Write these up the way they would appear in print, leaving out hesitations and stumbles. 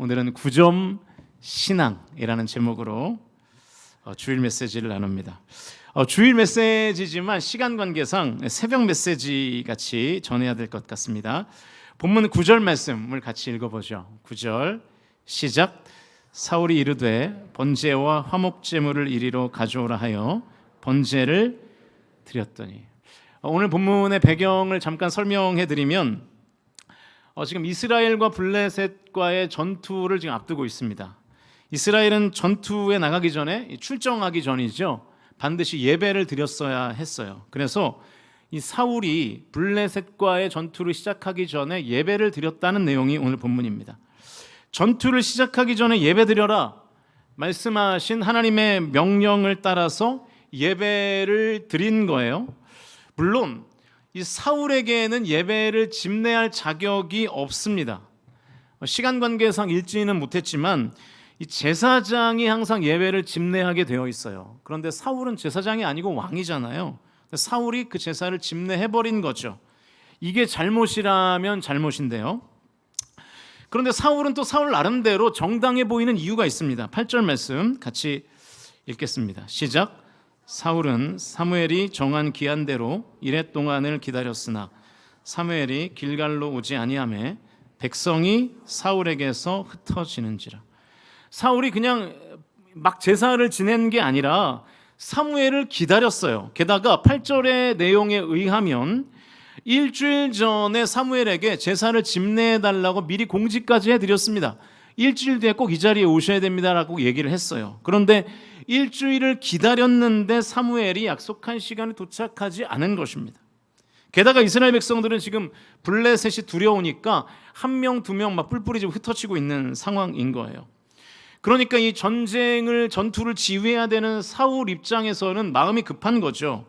오늘은 9점 신앙이라는 제목으로 주일 메시지를 나눕니다. 주일 메시지지만 시간 관계상 새벽 메시지 같이 전해야 될 것 같습니다. 본문 9절 말씀을 같이 읽어보죠. 9절 시작. 사울이 이르되 번제와 화목제물을 이리로 가져오라 하여 번제를 드렸더니. 오늘 본문의 배경을 잠깐 설명해 드리면 지금 이스라엘과 블레셋과의 전투를 지금 앞두고 있습니다. 이스라엘은 전투에 나가기 전에 출정하기 전이죠. 반드시 예배를 드렸어야 했어요. 그래서 이 사울이 블레셋과의 전투를 시작하기 전에 예배를 드렸다는 내용이 오늘 본문입니다. 전투를 시작하기 전에 예배 드려라 말씀하신 하나님의 명령을 따라서 예배를 드린 거예요. 물론 이 사울에게는 예배를 집례할 자격이 없습니다. 시간 관계상 읽지는 못했지만 이 제사장이 항상 예배를 집례하게 되어 있어요. 그런데 사울은 제사장이 아니고 왕이잖아요. 사울이 그 제사를 집례해버린 거죠. 이게 잘못이라면 잘못인데요. 그런데 사울은 또 사울 나름대로 정당해 보이는 이유가 있습니다. 8절 말씀 같이 읽겠습니다. 시작. 사울은 사무엘이 정한 기한대로 이레 동안을 기다렸으나 사무엘이 길갈로 오지 아니하매 백성이 사울에게서 흩어지는지라. 사울이 그냥 막 제사를 지낸 게 아니라 사무엘을 기다렸어요. 게다가 8절의 내용에 의하면 일주일 전에 사무엘에게 제사를 집례해달라고 미리 공지까지 해드렸습니다. 일주일 뒤에 꼭 이 자리에 오셔야 됩니다라고 얘기를 했어요. 그런데 일주일을 기다렸는데 사무엘이 약속한 시간에 도착하지 않은 것입니다. 게다가 이스라엘 백성들은 지금 블레셋이 두려우니까 한 명, 두 명 막 뿔뿔이 지금 흩어지고 있는 상황인 거예요. 그러니까 이 전투를 지휘해야 되는 사울 입장에서는 마음이 급한 거죠.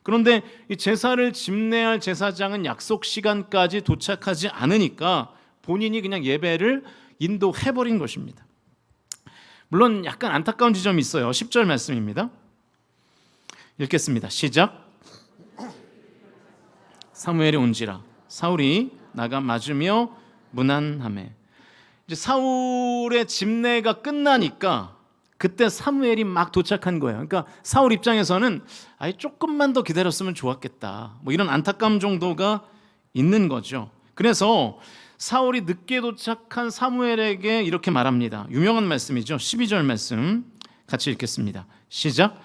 그런데 이 제사를 집례할 제사장은 약속 시간까지 도착하지 않으니까 본인이 그냥 예배를 인도해버린 것입니다. 물론 약간 안타까운 지점이 있어요. 10절 말씀입니다. 읽겠습니다. 시작. 사무엘이 온지라 사울이 나가 맞으며 문안하매. 이제 사울의 집례가 끝나니까 그때 사무엘이 막 도착한 거예요. 그러니까 사울 입장에서는 아예 조금만 더 기다렸으면 좋았겠다. 뭐 이런 안타까움 정도가 있는 거죠. 그래서 사울이 늦게 도착한 사무엘에게 이렇게 말합니다. 유명한 말씀이죠. 12절 말씀 같이 읽겠습니다. 시작.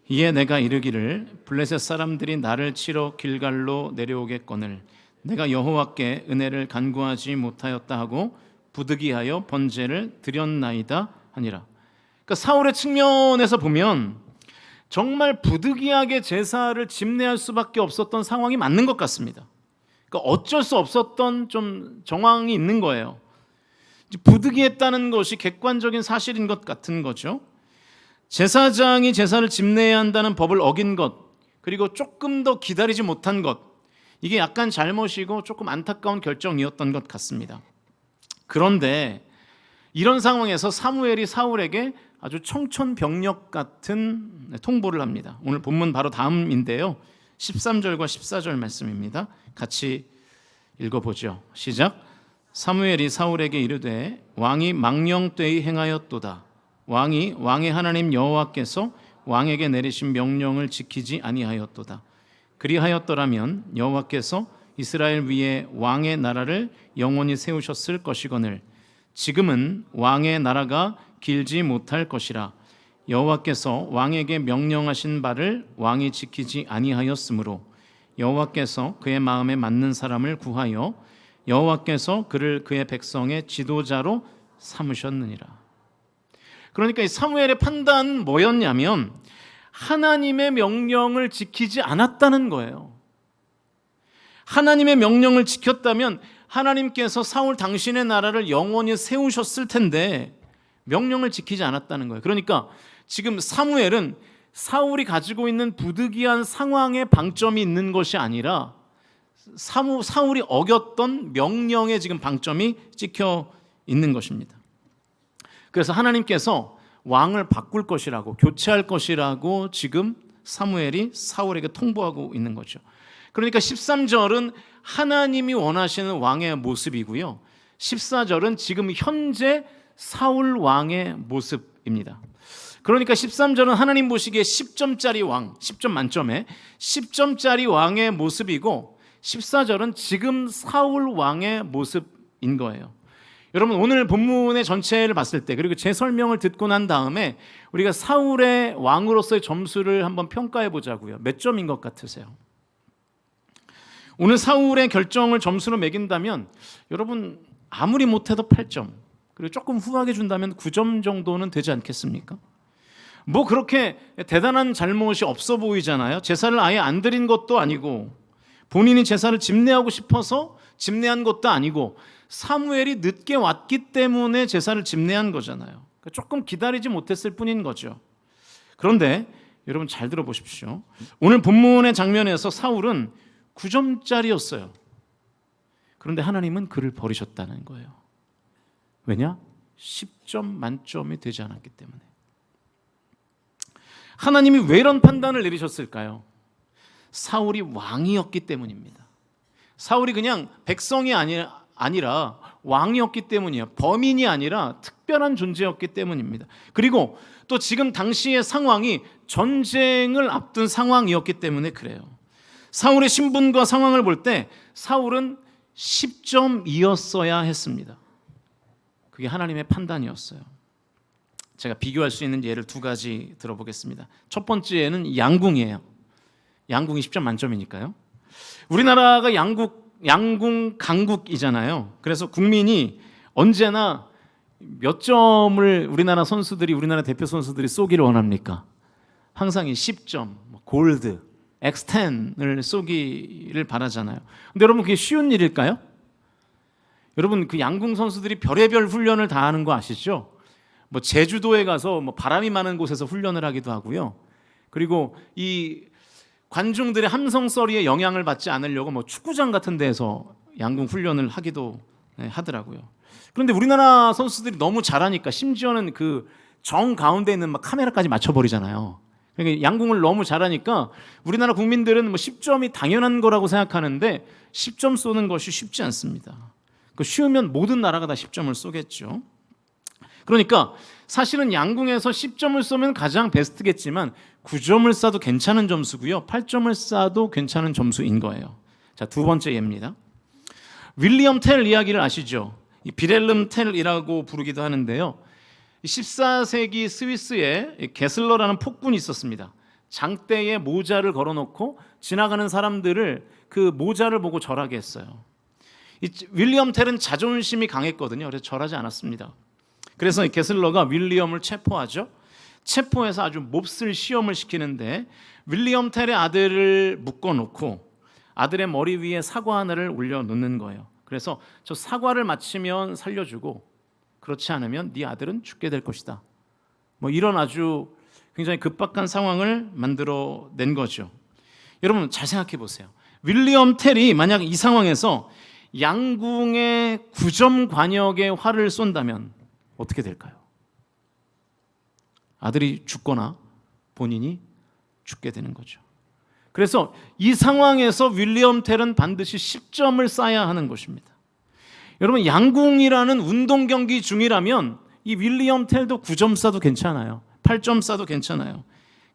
이에 내가 이르기를 블레셋 사람들이 나를 치러 길갈로 내려오겠거늘 내가 여호와께 은혜를 간구하지 못하였다 하고 부득이하여 번제를 드렸나이다 하니라. 그러니까 사울의 측면에서 보면 정말 부득이하게 제사를 집례할 수밖에 없었던 상황이 맞는 것 같습니다. 그러니까 어쩔 수 없었던 좀 정황이 있는 거예요. 부득이했다는 것이 객관적인 사실인 것 같은 거죠. 제사장이 제사를 집례해야 한다는 법을 어긴 것, 그리고 조금 더 기다리지 못한 것, 이게 약간 잘못이고 조금 안타까운 결정이었던 것 같습니다. 그런데 이런 상황에서 사무엘이 사울에게 아주 청천벽력 같은 통보를 합니다. 오늘 본문 바로 다음인데요. 13절과 14절 말씀입니다. 같이 읽어보죠. 시작. 사무엘이 사울에게 이르되 왕이 망령되이 행하였도다. 왕이 왕의 하나님 여호와께서 왕에게 내리신 명령을 지키지 아니하였도다. 그리하였더라면 여호와께서 이스라엘 위에 왕의 나라를 영원히 세우셨을 것이거늘 지금은 왕의 나라가 길지 못할 것이라. 여호와께서 왕에게 명령하신 바를 왕이 지키지 아니하였으므로 여호와께서 그의 마음에 맞는 사람을 구하여 여호와께서 그를 그의 백성의 지도자로 삼으셨느니라. 그러니까 이 사무엘의 판단은 뭐였냐면 하나님의 명령을 지키지 않았다는 거예요. 하나님의 명령을 지켰다면 하나님께서 사울 당신의 나라를 영원히 세우셨을 텐데 명령을 지키지 않았다는 거예요. 그러니까 지금 사무엘은 사울이 가지고 있는 부득이한 상황에 방점이 있는 것이 아니라 사울이 어겼던 명령에 지금 방점이 찍혀 있는 것입니다. 그래서 하나님께서 왕을 바꿀 것이라고, 교체할 것이라고 지금 사무엘이 사울에게 통보하고 있는 거죠. 그러니까 13절은 하나님이 원하시는 왕의 모습이고요. 14절은 지금 현재 사울 왕의 모습입니다. 그러니까 13절은 하나님 보시기에 10점짜리 왕, 10점 만점에 10점짜리 왕의 모습이고 14절은 지금 사울 왕의 모습인 거예요. 여러분 오늘 본문의 전체를 봤을 때 그리고 제 설명을 듣고 난 다음에 우리가 사울의 왕으로서의 점수를 한번 평가해 보자고요. 몇 점인 것 같으세요? 오늘 사울의 결정을 점수로 매긴다면 여러분 아무리 못해도 8점 그리고 조금 후하게 준다면 9점 정도는 되지 않겠습니까? 뭐 그렇게 대단한 잘못이 없어 보이잖아요. 제사를 아예 안 드린 것도 아니고 본인이 제사를 집례하고 싶어서 집례한 것도 아니고 사무엘이 늦게 왔기 때문에 제사를 집례한 거잖아요. 그러니까 조금 기다리지 못했을 뿐인 거죠. 그런데 여러분 잘 들어보십시오. 오늘 본문의 장면에서 사울은 9점짜리였어요. 그런데 하나님은 그를 버리셨다는 거예요. 왜냐? 10점 만점이 되지 않았기 때문에. 하나님이 왜 이런 판단을 내리셨을까요? 사울이 왕이었기 때문입니다. 사울이 그냥 백성이 아니라 왕이었기 때문이에요. 범인이 아니라 특별한 존재였기 때문입니다. 그리고 또 지금 당시의 상황이 전쟁을 앞둔 상황이었기 때문에 그래요. 사울의 신분과 상황을 볼 때 사울은 10점이었어야 했습니다. 그게 하나님의 판단이었어요. 제가 비교할 수 있는 예를 두 가지 들어보겠습니다. 첫 번째는 양궁이에요. 양궁이 10점 만점이니까요. 우리나라가 양궁 강국이잖아요. 그래서 국민이 언제나 몇 점을 우리나라 대표 선수들이 쏘기를 원합니까? 항상 이 10점, 골드, X10을 쏘기를 바라잖아요. 근데 여러분 그게 쉬운 일일까요? 여러분 그 양궁 선수들이 별의별 훈련을 다 하는 거 아시죠? 뭐 제주도에 가서 뭐 바람이 많은 곳에서 훈련을 하기도 하고요. 그리고 이 관중들의 함성 소리에 영향을 받지 않으려고 뭐 축구장 같은 데서 양궁 훈련을 하기도 하더라고요. 그런데 우리나라 선수들이 너무 잘하니까 심지어는 그 정 가운데 있는 막 카메라까지 맞춰버리잖아요. 그러니까 양궁을 너무 잘하니까 우리나라 국민들은 뭐 10점이 당연한 거라고 생각하는데 10점 쏘는 것이 쉽지 않습니다. 그 쉬우면 모든 나라가 다 10점을 쏘겠죠. 그러니까 사실은 양궁에서 10점을 쏘면 가장 베스트겠지만 9점을 쏴도 괜찮은 점수고요. 8점을 쏴도 괜찮은 점수인 거예요. 자, 두 번째 예입니다. 윌리엄 텔 이야기를 아시죠? 이 비렐름 텔이라고 부르기도 하는데요. 14세기 스위스에 게슬러라는 폭군이 있었습니다. 장대에 모자를 걸어놓고 지나가는 사람들을 그 모자를 보고 절하게 했어요. 이 윌리엄 텔은 자존심이 강했거든요. 그래서 절하지 않았습니다. 그래서 게슬러가 윌리엄을 체포하죠. 체포해서 아주 몹쓸 시험을 시키는데 윌리엄 텔의 아들을 묶어놓고 아들의 머리 위에 사과 하나를 올려놓는 거예요. 그래서 저 사과를 마치면 살려주고 그렇지 않으면 네 아들은 죽게 될 것이다. 뭐 이런 아주 굉장히 급박한 상황을 만들어낸 거죠. 여러분 잘 생각해 보세요. 윌리엄 텔이 만약 이 상황에서 양궁의 9점 관역에 활을 쏜다면 어떻게 될까요? 아들이 죽거나 본인이 죽게 되는 거죠. 그래서 이 상황에서 윌리엄 텔은 반드시 10점을 쏴야 하는 것입니다. 여러분 양궁이라는 운동 경기 중이라면 이 윌리엄 텔도 9점 쏴도 괜찮아요. 8점 쏴도 괜찮아요.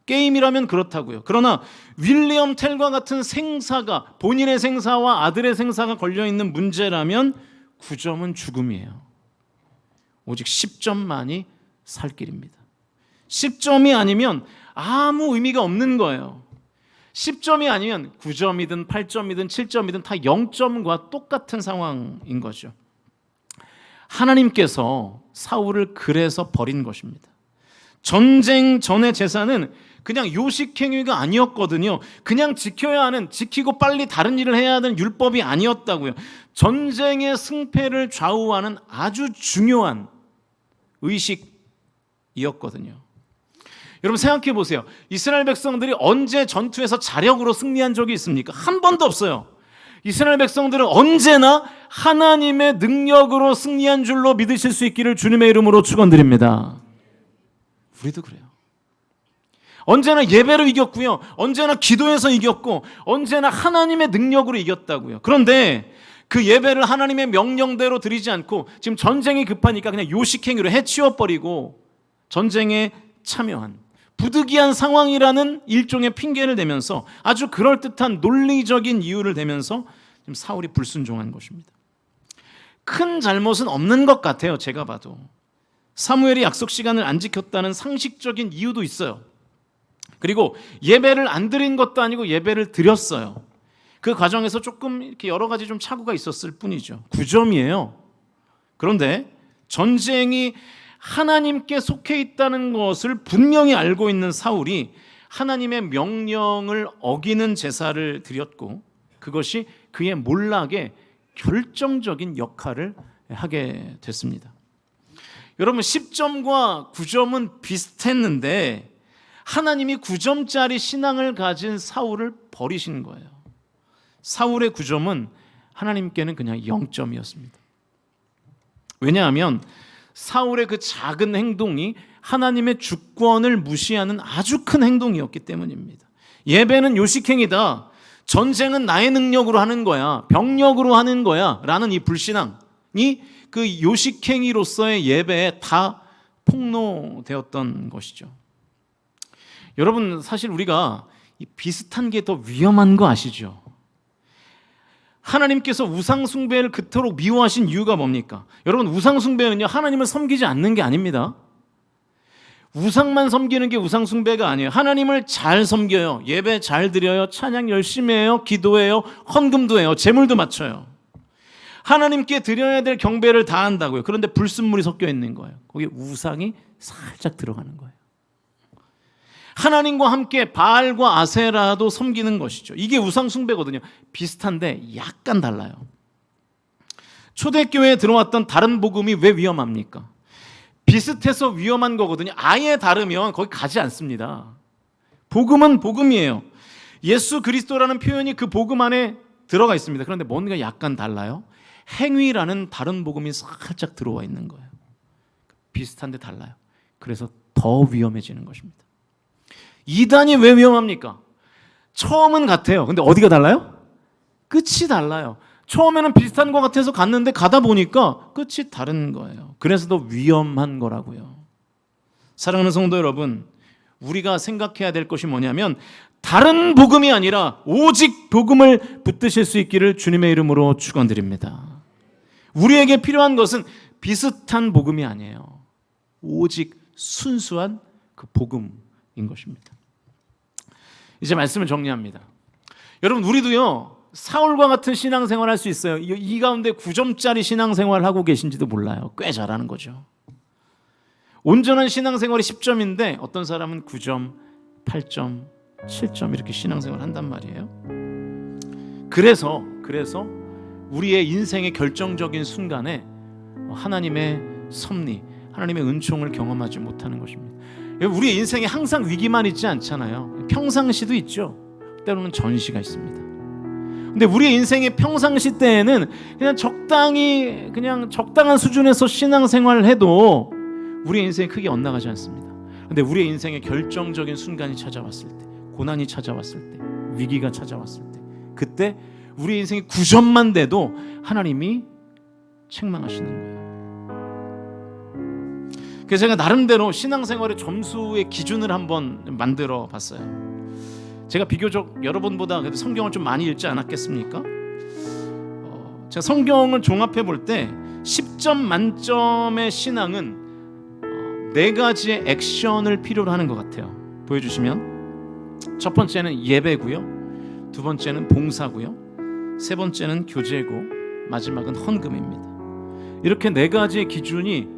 게임이라면 그렇다고요. 그러나 윌리엄 텔과 같은 생사가 본인의 생사와 아들의 생사가 걸려있는 문제라면 9점은 죽음이에요. 오직 10점만이 살 길입니다. 10점이 아니면 아무 의미가 없는 거예요. 10점이 아니면 9점이든 8점이든 7점이든 다 0점과 똑같은 상황인 거죠. 하나님께서 사울을 그래서 버린 것입니다. 전쟁 전의 제사는 그냥 요식행위가 아니었거든요. 그냥 지키고 빨리 다른 일을 해야 하는 율법이 아니었다고요. 전쟁의 승패를 좌우하는 아주 중요한 의식이었거든요. 여러분 생각해 보세요. 이스라엘 백성들이 언제 전투에서 자력으로 승리한 적이 있습니까? 한 번도 없어요. 이스라엘 백성들은 언제나 하나님의 능력으로 승리한 줄로 믿으실 수 있기를 주님의 이름으로 축원드립니다. 우리도 그래요. 언제나 예배로 이겼고요. 언제나 기도에서 이겼고 언제나 하나님의 능력으로 이겼다고요. 그런데 그 예배를 하나님의 명령대로 드리지 않고 지금 전쟁이 급하니까 그냥 요식행위로 해치워버리고 전쟁에 참여한 부득이한 상황이라는 일종의 핑계를 대면서 아주 그럴듯한 논리적인 이유를 대면서 지금 사울이 불순종한 것입니다. 큰 잘못은 없는 것 같아요. 제가 봐도 사무엘이 약속 시간을 안 지켰다는 상식적인 이유도 있어요. 그리고 예배를 안 드린 것도 아니고 예배를 드렸어요. 그 과정에서 조금 이렇게 여러 가지 좀 착오가 있었을 뿐이죠. 9점이에요. 그런데 전쟁이 하나님께 속해 있다는 것을 분명히 알고 있는 사울이 하나님의 명령을 어기는 제사를 드렸고 그것이 그의 몰락에 결정적인 역할을 하게 됐습니다. 여러분 10점과 9점은 비슷했는데 하나님이 9점짜리 신앙을 가진 사울을 버리신 거예요. 사울의 9점은 하나님께는 그냥 0점이었습니다. 왜냐하면 사울의 그 작은 행동이 하나님의 주권을 무시하는 아주 큰 행동이었기 때문입니다. 예배는 요식행위다. 전쟁은 나의 능력으로 하는 거야. 병력으로 하는 거야. 라는 이 불신앙이 그 요식행위로서의 예배에 다 폭로되었던 것이죠. 여러분 사실 우리가 비슷한 게 더 위험한 거 아시죠? 하나님께서 우상숭배를 그토록 미워하신 이유가 뭡니까? 여러분 우상숭배는요 하나님을 섬기지 않는 게 아닙니다. 우상만 섬기는 게 우상숭배가 아니에요. 하나님을 잘 섬겨요. 예배 잘 드려요. 찬양 열심히 해요. 기도해요. 헌금도 해요. 제물도 바쳐요. 하나님께 드려야 될 경배를 다 한다고요. 그런데 불순물이 섞여 있는 거예요. 거기에 우상이 살짝 들어가는 거예요. 하나님과 함께 바알과 아세라도 섬기는 것이죠. 이게 우상숭배거든요. 비슷한데 약간 달라요. 초대교회에 들어왔던 다른 복음이 왜 위험합니까? 비슷해서 위험한 거거든요. 아예 다르면 거기 가지 않습니다. 복음은 복음이에요. 예수 그리스도라는 표현이 그 복음 안에 들어가 있습니다. 그런데 뭔가 약간 달라요. 행위라는 다른 복음이 살짝 들어와 있는 거예요. 비슷한데 달라요. 그래서 더 위험해지는 것입니다. 이단이 왜 위험합니까? 처음은 같아요. 근데 어디가 달라요? 끝이 달라요. 처음에는 비슷한 것 같아서 갔는데 가다 보니까 끝이 다른 거예요. 그래서 더 위험한 거라고요. 사랑하는 성도 여러분, 우리가 생각해야 될 것이 뭐냐면 다른 복음이 아니라 오직 복음을 붙드실 수 있기를 주님의 이름으로 축원드립니다. 우리에게 필요한 것은 비슷한 복음이 아니에요. 오직 순수한 그 복음인 것입니다. 이제 말씀을 정리합니다. 여러분 우리도요 사울과 같은 신앙생활 할 수 있어요. 이 가운데 9점짜리 신앙생활 하고 계신지도 몰라요. 꽤 잘하는 거죠. 온전한 신앙생활이 10점인데 어떤 사람은 9점, 8점, 7점 이렇게 신앙생활 한단 말이에요. 그래서 우리의 인생의 결정적인 순간에 하나님의 섭리, 하나님의 은총을 경험하지 못하는 것입니다. 우리의 인생에 항상 위기만 있지 않잖아요. 평상시도 있죠. 때로는 전시가 있습니다. 근데 우리의 인생의 평상시 때에는 그냥 적당한 수준에서 신앙생활을 해도 우리의 인생이 크게 엇나가지 않습니다. 근데 우리의 인생의 결정적인 순간이 찾아왔을 때, 고난이 찾아왔을 때, 위기가 찾아왔을 때, 그때 우리의 인생이 9점만 돼도 하나님이 책망하시는 거예요. 그래서 제가 나름대로 신앙생활의 점수의 기준을 한번 만들어 봤어요. 제가 비교적 여러분보다 그래도 성경을 좀 많이 읽지 않았겠습니까? 제가 성경을 종합해 볼 때 10점 만점의 신앙은 4가지의 액션을 필요로 하는 것 같아요. 보여주시면 첫 번째는 예배고요, 두 번째는 봉사고요, 세 번째는 교제고, 마지막은 헌금입니다. 이렇게 4가지의 기준이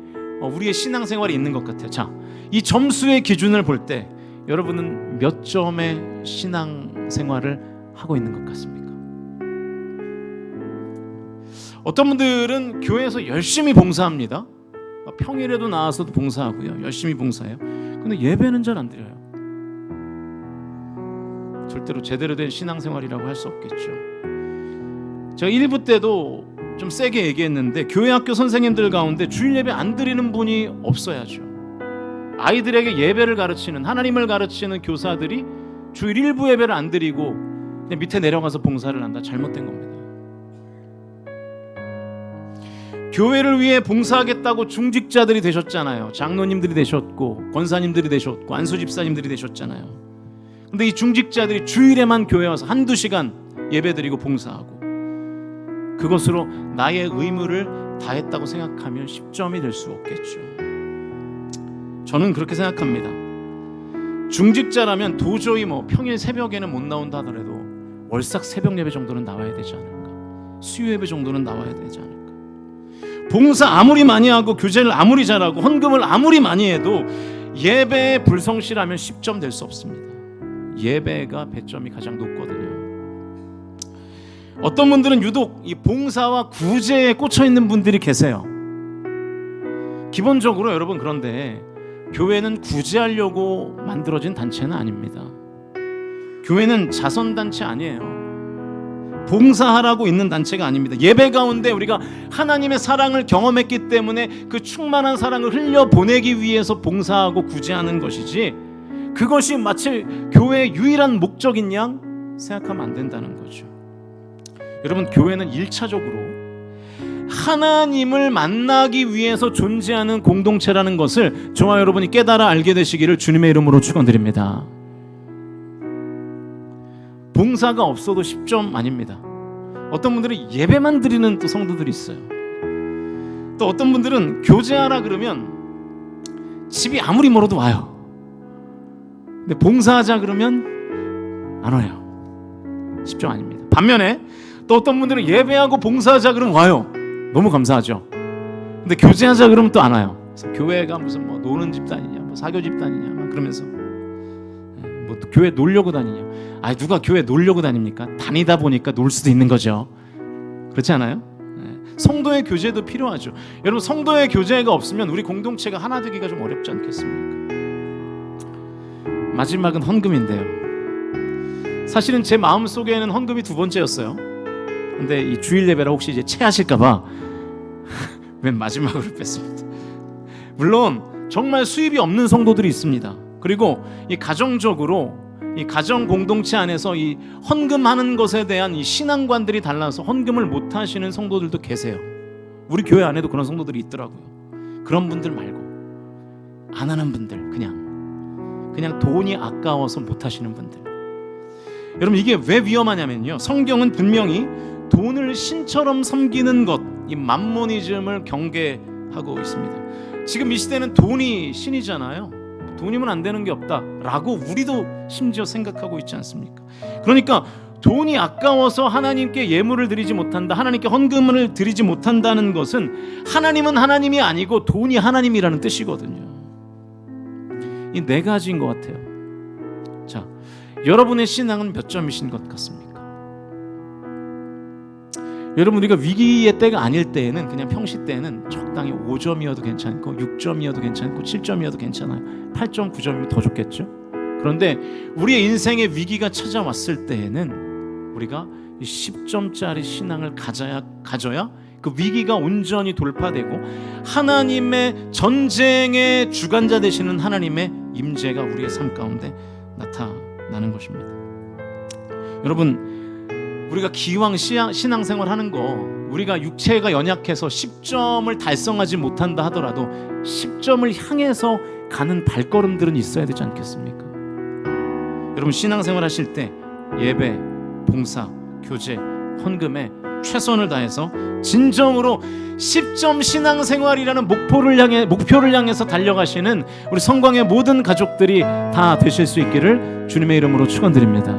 우리의 신앙생활에 있는 것 같아요. 자, 이 점수의 기준을 볼 때 여러분은 몇 점의 신앙생활을 하고 있는 것 같습니까? 어떤 분들은 교회에서 열심히 봉사합니다. 평일에도 나와서도 봉사하고요, 열심히 봉사해요. 근데 예배는 잘 안 드려요. 절대로 제대로 된 신앙생활이라고 할 수 없겠죠. 제가 1부 때도 좀 세게 얘기했는데 교회 학교 선생님들 가운데 주일 예배 안 드리는 분이 없어야죠. 아이들에게 예배를 가르치는, 하나님을 가르치는 교사들이 주일 1부 예배를 안 드리고 그냥 밑에 내려가서 봉사를 한다. 잘못된 겁니다. 교회를 위해 봉사하겠다고 중직자들이 되셨잖아요. 장로님들이 되셨고 권사님들이 되셨고 안수집사님들이 되셨잖아요. 근데 이 중직자들이 주일에만 교회 와서 한두 시간 예배드리고 봉사하고 그것으로 나의 의무를 다했다고 생각하면 10점이 될 수 없겠죠. 저는 그렇게 생각합니다. 중직자라면 도저히 평일 새벽에는 못 나온다 하더라도 월삭 새벽 예배 정도는 나와야 되지 않을까? 수요 예배 정도는 나와야 되지 않을까? 봉사 아무리 많이 하고 교제를 아무리 잘하고 헌금을 아무리 많이 해도 예배에 불성실하면 10점 될 수 없습니다. 예배가 배점이 가장 높거든요. 어떤 분들은 유독 이 봉사와 구제에 꽂혀 있는 분들이 계세요. 기본적으로 여러분, 그런데 교회는 구제하려고 만들어진 단체는 아닙니다. 교회는 자선단체 아니에요. 봉사하라고 있는 단체가 아닙니다. 예배 가운데 우리가 하나님의 사랑을 경험했기 때문에 그 충만한 사랑을 흘려보내기 위해서 봉사하고 구제하는 것이지, 그것이 마치 교회의 유일한 목적인 양 생각하면 안 된다는 거죠. 여러분, 교회는 1차적으로 하나님을 만나기 위해서 존재하는 공동체라는 것을 저와 여러분이 깨달아 알게 되시기를 주님의 이름으로 축원드립니다. 봉사가 없어도 10점 아닙니다. 어떤 분들은 예배만 드리는 또 성도들이 있어요. 또 어떤 분들은 교제하라 그러면 집이 아무리 멀어도 와요. 근데 봉사하자 그러면 안 와요. 10점 아닙니다. 반면에 또 어떤 분들은 예배하고 봉사하자 그러면 와요. 너무 감사하죠. 근데 교제하자 그러면 또 안 와요. 그래서 교회가 무슨 노는 집단이냐, 사교 집단이냐 막 그러면서 또 교회 놀려고 다니냐. 누가 교회 놀려고 다닙니까? 다니다 보니까 놀 수도 있는 거죠. 그렇지 않아요? 성도의 교제도 필요하죠. 여러분, 성도의 교제가 없으면 우리 공동체가 하나 되기가 좀 어렵지 않겠습니까? 마지막은 헌금인데요. 사실은 제 마음속에는 헌금이 두 번째였어요. 근데 이 주일 예배라 혹시 이제 체하실까봐 맨 마지막으로 뺐습니다. 물론 정말 수입이 없는 성도들이 있습니다. 그리고 이 가정적으로 이 가정 공동체 안에서 이 헌금하는 것에 대한 이 신앙관들이 달라서 헌금을 못 하시는 성도들도 계세요. 우리 교회 안에도 그런 성도들이 있더라고요. 그런 분들 말고 안 하는 분들, 그냥 돈이 아까워서 못 하시는 분들. 여러분, 이게 왜 위험하냐면요, 성경은 분명히 돈을 신처럼 섬기는 것, 이 맘모니즘을 경계하고 있습니다. 지금 이 시대는 돈이 신이잖아요. 돈이면 안 되는 게 없다라고 우리도 심지어 생각하고 있지 않습니까? 그러니까 돈이 아까워서 하나님께 예물을 드리지 못한다, 하나님께 헌금을 드리지 못한다는 것은 하나님은 하나님이 아니고 돈이 하나님이라는 뜻이거든요. 이 네 가지인 것 같아요. 자, 여러분의 신앙은 몇 점이신 것 같습니까? 여러분, 우리가 위기의 때가 아닐 때에는, 그냥 평시 때에는 적당히 5점이어도 괜찮고 6점이어도 괜찮고 7점이어도 괜찮아요. 8점, 9점이면 더 좋겠죠. 그런데 우리의 인생의 위기가 찾아왔을 때에는 우리가 10점짜리 신앙을 가져야 그 위기가 온전히 돌파되고 하나님의 전쟁의 주관자 되시는 하나님의 임재가 우리의 삶 가운데 나타나는 것입니다. 여러분, 우리가 기왕 신앙생활 하는 거, 우리가 육체가 연약해서 10점을 달성하지 못한다 하더라도 10점을 향해서 가는 발걸음들은 있어야 되지 않겠습니까? 여러분, 신앙생활 하실 때 예배, 봉사, 교제, 헌금에 최선을 다해서 진정으로 10점 신앙생활이라는 목표를 향해서 달려가시는 우리 성광의 모든 가족들이 다 되실 수 있기를 주님의 이름으로 축원드립니다.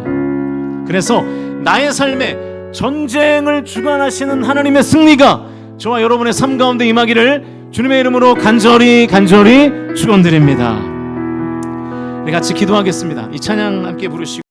그래서 나의 삶에 전쟁을 주관하시는 하나님의 승리가 저와 여러분의 삶 가운데 임하기를 주님의 이름으로 간절히 축원드립니다. 우리 같이 기도하겠습니다. 이 찬양 함께 부르시고